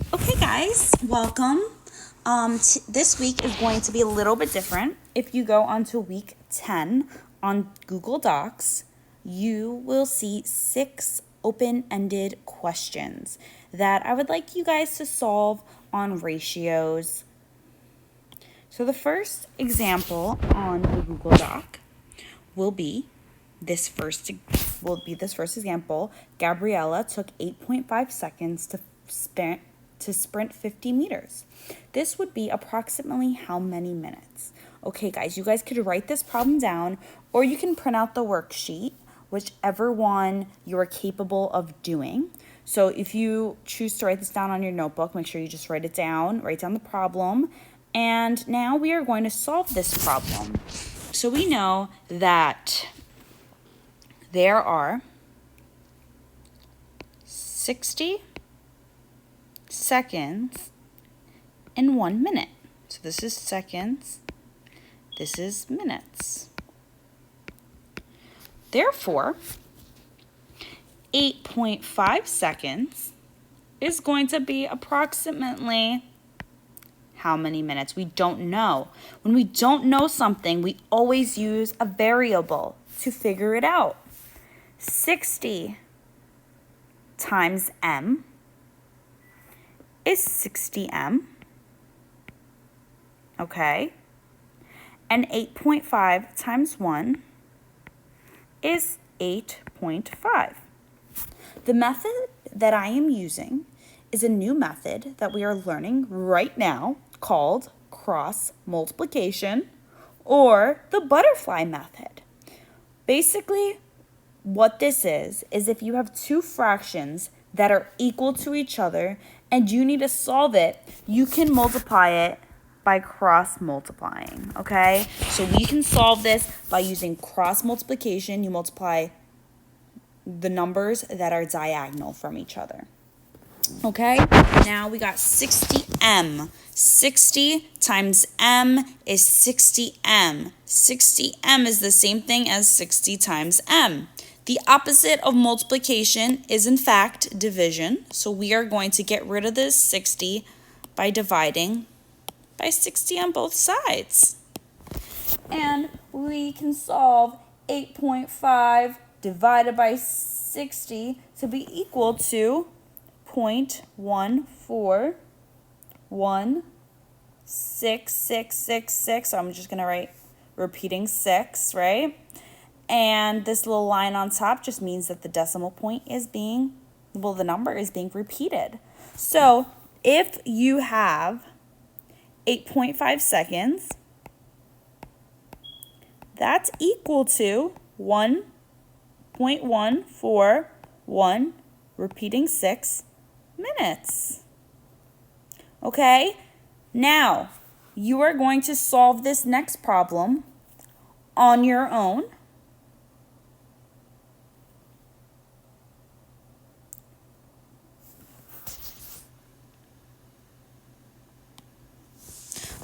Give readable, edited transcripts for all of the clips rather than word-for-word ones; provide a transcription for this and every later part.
Okay, guys, welcome. This week is going to be a little bit different. If you go onto week 10 on Google Docs, you will see 6 open-ended questions that I would like you guys to solve on ratios. So the first example on the Google Doc will be this first example. Gabriella took 8.5 seconds to sprint 50 meters. This would be approximately how many minutes? Okay, guys, you guys could write this problem down, or you can print out the worksheet, whichever one you're capable of doing. So if you choose to write this down on your notebook, make sure you just write down the problem. And now we are going to solve this problem. So we know that there are 60 seconds in 1 minute. So this is seconds, this is minutes. Therefore, 8.5 seconds is going to be approximately how many minutes? We don't know. When we don't know something, we always use a variable to figure it out. 60 times m is 60m, okay? And 8.5 times 1 is 8.5. The method that I am using is a new method that we are learning right now called cross multiplication, or the butterfly method. Basically, what this is if you have two fractions that are equal to each other and you need to solve it, you can multiply it by cross multiplying, okay? So we can solve this by using cross multiplication. You multiply the numbers that are diagonal from each other. Okay, now we got 60m. 60 times m is 60m. 60m is the same thing as 60 times m. The opposite of multiplication is in fact division. So we are going to get rid of this 60 by dividing by 60 on both sides. And we can solve 8.5 divided by 60 to be equal to 0.1416666. So I'm just going to write repeating 6, right? And this little line on top just means that the decimal point is the number is being repeated. So if you have 8.5 seconds, that's equal to 1.141 repeating 6 minutes. Okay, now you are going to solve this next problem on your own.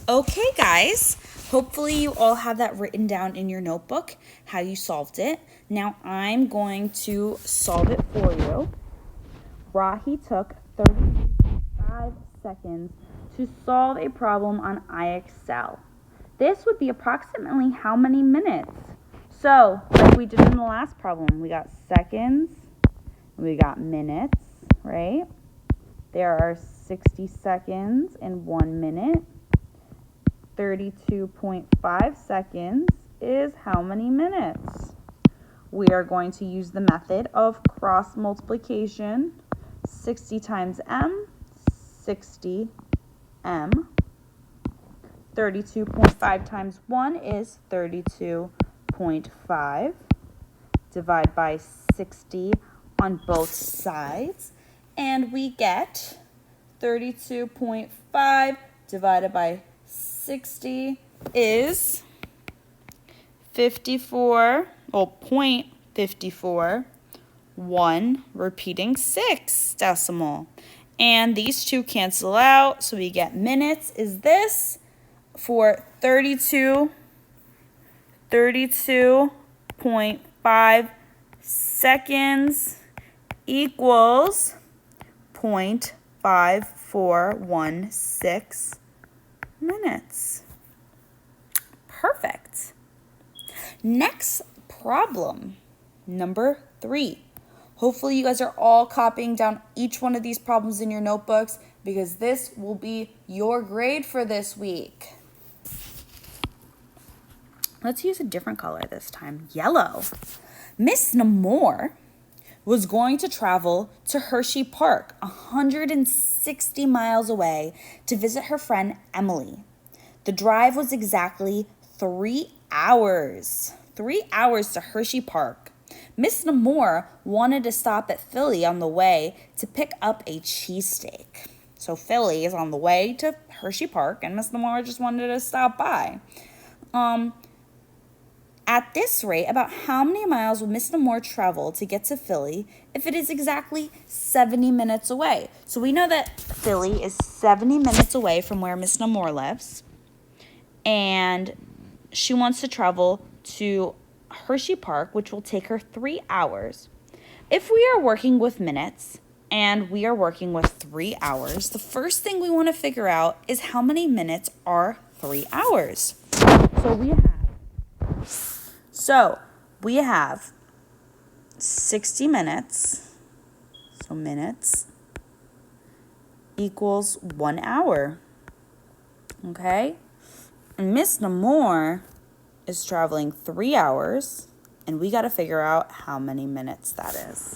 Okay, guys, hopefully you all have that written down in your notebook, how you solved it. Now I'm going to solve it for you. Rahi took 35 seconds to solve a problem on IXL. This would be approximately how many minutes? So, like we did in the last problem, we got seconds, we got minutes, right? There are 60 seconds in 1 minute. 32.5 seconds is how many minutes? We are going to use the method of cross multiplication. 60 times m, 60m. 32.5 times 1 is 32.5. Divide by 60 on both sides. And we get 32.5 divided by 60 is 0.54, 1 repeating 6 decimal. And these two cancel out, so we get minutes is this for 32.5 seconds equals 0.5 0.5416 minutes. Perfect. Next problem, number 3. Hopefully you guys are all copying down each one of these problems in your notebooks because this will be your grade for this week. Let's use a different color this time, yellow. Miss Namor was going to travel to Hershey Park, 160 miles away, to visit her friend Emily. The drive was exactly 3 hours. 3 hours to Hershey Park. Miss Namor wanted to stop at Philly on the way to pick up a cheesesteak. So Philly is on the way to Hershey Park, and Miss Namor just wanted to stop by. At this rate, about how many miles will Miss Namor travel to get to Philly if it is exactly 70 minutes away? So we know that Philly is 70 minutes away from where Miss Namor lives. And she wants to travel to Hershey Park, which will take her 3 hours. If we are working with minutes and we are working with 3 hours, the first thing we want to figure out is how many minutes are 3 hours. We have 60 minutes, so minutes equals 1 hour, okay? And Miss Namor is traveling 3 hours, and we got to figure out how many minutes that is.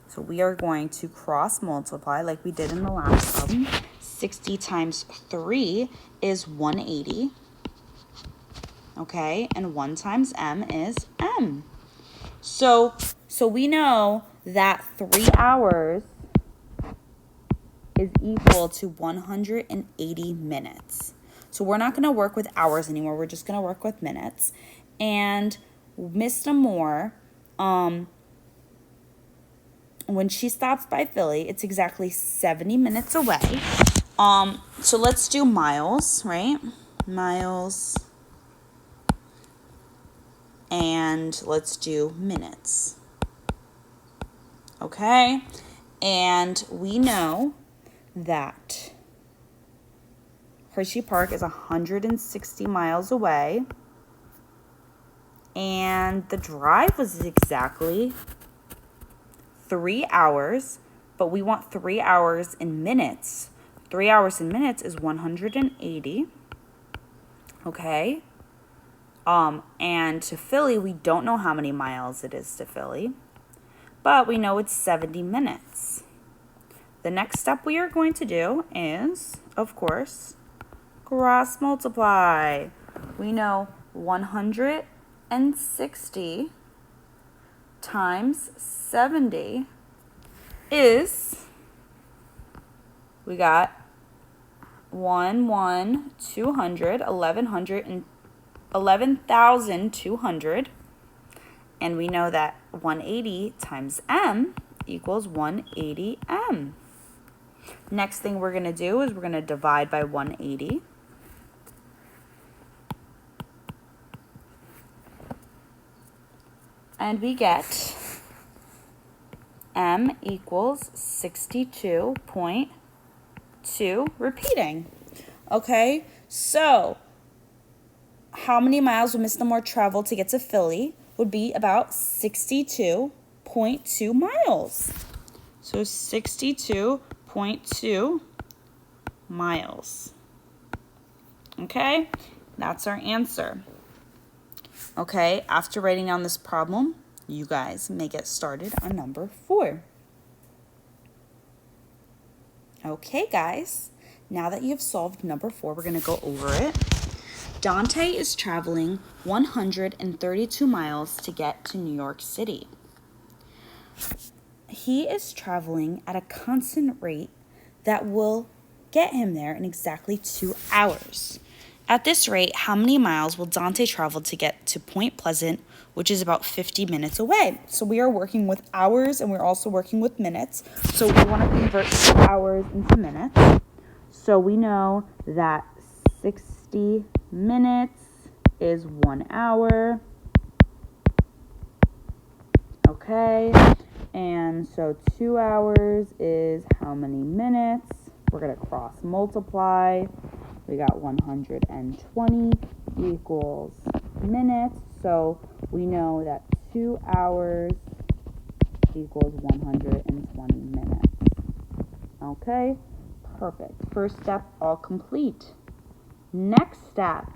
So we are going to cross multiply like we did in the last problem. 60 times 3 is 180. Okay, and 1 times m is m. So we know that 3 hours is equal to 180 minutes. So we're not going to work with hours anymore. We're just going to work with minutes. And Miss Namor, when she stops by Philly, it's exactly 70 minutes away. So let's do miles, right? Miles. And let's do minutes. Okay? And we know that Hershey Park is 160 miles away. And the drive was exactly 3 hours, but we want 3 hours in minutes. 3 hours in minutes is 180. Okay? And to Philly, we don't know how many miles it is to Philly, but we know it's 70 minutes. The next step we are going to do is, of course, cross multiply. We know 160 times 70 is, we got 11,200, and we know that 180 times m equals 180m. Next thing we're going to do is we're going to divide by 180. And we get m equals 62.2, repeating. Okay, so how many miles will Miss Namor travel to get to Philly would be about 62.2 miles. So 62.2 miles. Okay, that's our answer. Okay, after writing down this problem, you guys may get started on number 4. Okay, guys, now that you've solved number 4, we're going to go over it. Dante is traveling 132 miles to get to New York City. He is traveling at a constant rate that will get him there in exactly 2 hours. At this rate, how many miles will Dante travel to get to Point Pleasant, which is about 50 minutes away? So we are working with hours and we're also working with minutes. So we want to convert hours into minutes. So we know that 60 minutes is 1 hour. Okay. And so 2 hours is how many minutes? We're going to cross multiply. We got 120 equals minutes. So we know that 2 hours equals 120 minutes. Okay, perfect. First step all complete. Next step,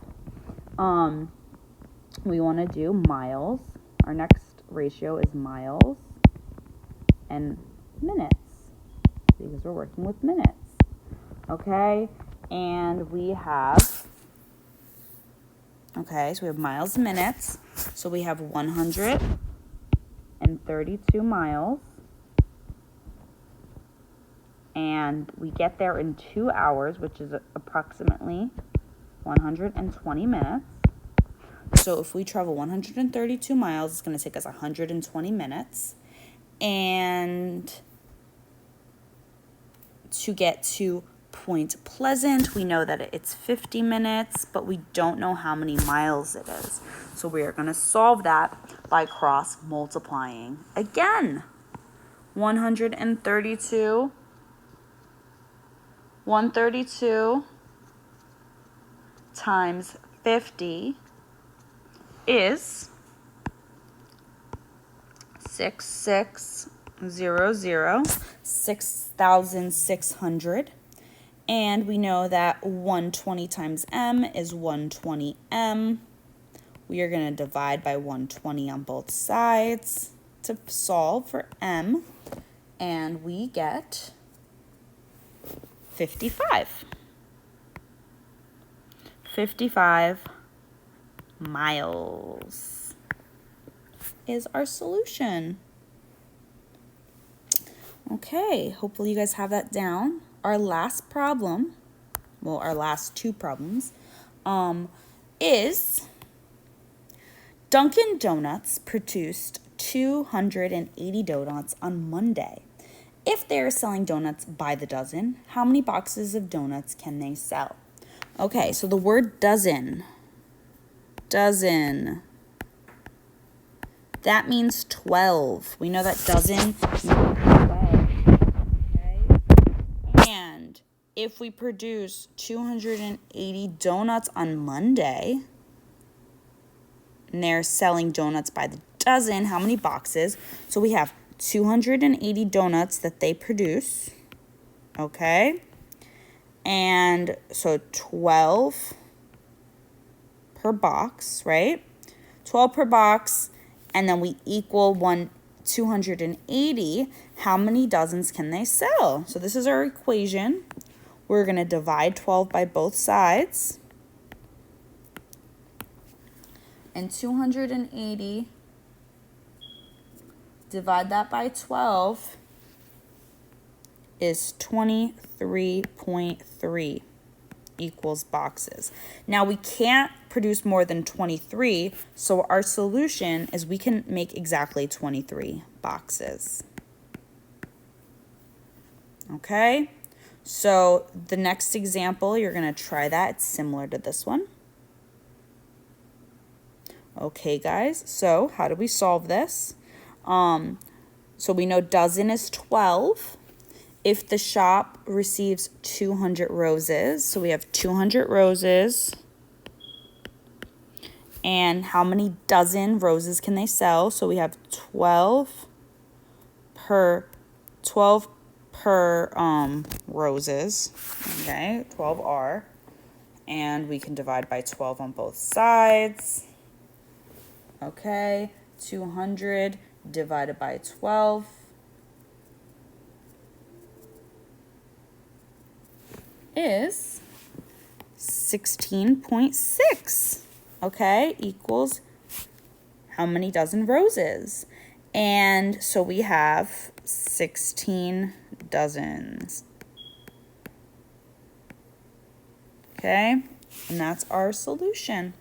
we want to do miles. Our next ratio is miles and minutes because we're working with minutes. Okay, and we have, so we have miles and minutes. So we have 132 miles. And we get there in 2 hours, which is approximately 120 minutes. So if we travel 132 miles, it's going to take us 120 minutes. And to get to Point Pleasant, we know that it's 50 minutes, but we don't know how many miles it is. So we are going to solve that by cross multiplying. Again, 132 times 50 is 6,600. And we know that 120 times m is 120 m. We are going to divide by 120 on both sides to solve for m. And we get 55. 55 miles is our solution. Okay, hopefully you guys have that down. Our last problem, well, our last two problems, is Dunkin' Donuts produced 280 donuts on Monday. If they're selling donuts by the dozen, how many boxes of donuts can they sell? Okay, so the word dozen, that means 12. We know that dozen means 12, okay? And if we produce 280 donuts on Monday, and they're selling donuts by the dozen, how many boxes? So we have 280 donuts that they produce, okay? And so 12 per box, right? 12 per box, and then we equal 280. How many dozens can they sell? So this is our equation. We're going to divide 12 by both sides. And 280, divide that by 12, is 23.3 equals boxes. Now we can't produce more than 23, so our solution is we can make exactly 23 boxes. Okay, so the next example, you're going to try that. It's similar to this one. Okay, guys, so how do we solve this? So we know dozen is 12. If the shop receives 200 roses, so we have 200 roses. And how many dozen roses can they sell? So we have 12 per roses, okay, 12R. And we can divide by 12 on both sides. Okay, 200 divided by 12 is 16.6, okay, equals how many dozen roses? And so we have 16 dozens, okay, and that's our solution.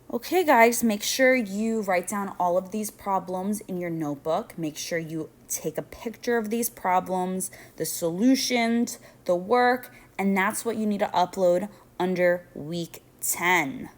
Okay, guys, make sure you write down all of these problems in your notebook. Make sure you take a picture of these problems, the solutions, the work, and that's what you need to upload under week 10.